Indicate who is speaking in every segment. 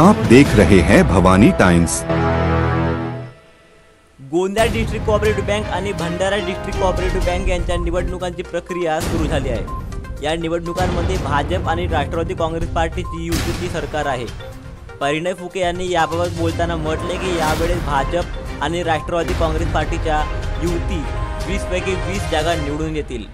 Speaker 1: आप देख रहे हैं Bhavani times.
Speaker 2: Gondia district cooperative bank आणि भंडारा डिस्ट्रिक्ट कोऑपरेटिव्ह बँक यांच्या निवडणुकांची प्रक्रिया सुरू झाली आहे। या निवडणुकांमध्ये भाजप आणि राष्ट्रवादी काँग्रेस पार्टीची युतीची सरकार आहे। परिणय फुके यांनी याबाबत बोलताना म्हटले की यावेळेस भाजप आणि राष्ट्रवादी काँग्रेस पार्टीच्या युती 20 पैकी 20 जागा निवडून येतील।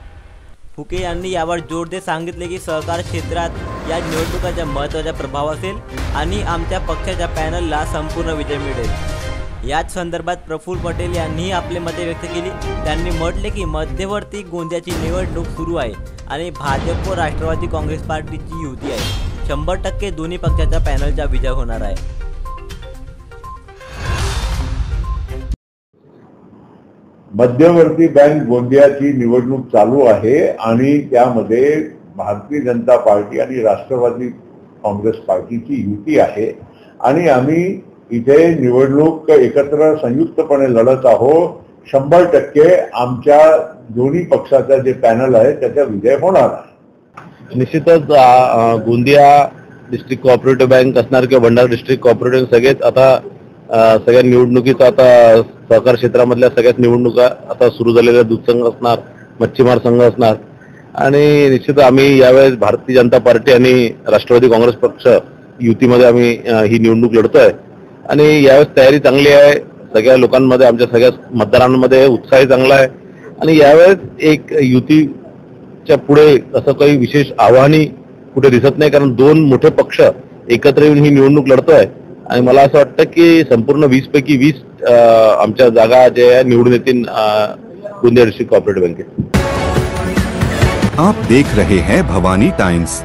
Speaker 2: फुके यांनी यावर जोर देत सांगितले की सहकार क्षेत्रात या निवडणुकाचा महत्त्वाचा प्रभाव असेल आणि आमच्या पक्षाच्या पॅनलला संपूर्ण विजय मिळेल। याच संदर्भात प्रफुल्ल पटेल यांनी आपले मते व्यक्त केली। त्यांनी म्हटले की मध्यवर्ती गोंदियाची निवडणूक सुरू आहे आणि भाजप व राष्ट्रवादी काँग्रेस पार्टीची युती आहे। 100% दोन्ही पक्षाच्या पॅनलचा विजय होणार आहे।
Speaker 3: मध्यवर्ती बँक गोंदियाची निवडणूक चालू आहे आणि त्यामध्ये भारतीय जनता पार्टी आणि राष्ट्रवादी काँग्रेस पार्टीची युती आहे आणि आम्ही इथे निवडणूक एकत्र संयुक्तपणे लढत आहोत। 100% आमच्या दोन्ही पक्षाचा जे पॅनल आहे त्याचा विजय होणार आहे।
Speaker 4: निश्चितच गोंदिया डिस्ट्रिक्ट कोऑपरेटिव्ह बँक असणार किंवा भंडारा डिस्ट्रिक्ट कोऑपरेटिव्ह सगळेच आता सगळ्या निवडणुकीचा आता सहकार क्षेत्रामधल्या सगळ्याच निवडणुका आता सुरू झालेल्या दूध संघ असणार, मच्छीमार संघ असणार आणि निश्चित आम्ही यावेळेस भारतीय जनता पार्टी आणि राष्ट्रवादी काँग्रेस पक्ष युतीमध्ये आम्ही ही निवडणूक लढतोय आणि यावेळेस तयारी चांगली आहे। सगळ्या लोकांमध्ये आमच्या सगळ्या मतदारांमध्ये उत्साह चांगला आहे आणि यावेळेस एक युतीच्या पुढे असं काही विशेष आव्हाने कुठे दिसत नाही, कारण दोन मोठे पक्ष एकत्र येऊन ही निवडणूक लढतोय आणि मला असं वाटतं की संपूर्ण 20 पैकी 20 आमच्या जागा जे निवडून येतील गोंदिया डिस्ट्रिक्ट कोऑपरेटिव्ह बँकेत।
Speaker 1: आप देख रहे हैं भवानी टाइम्स।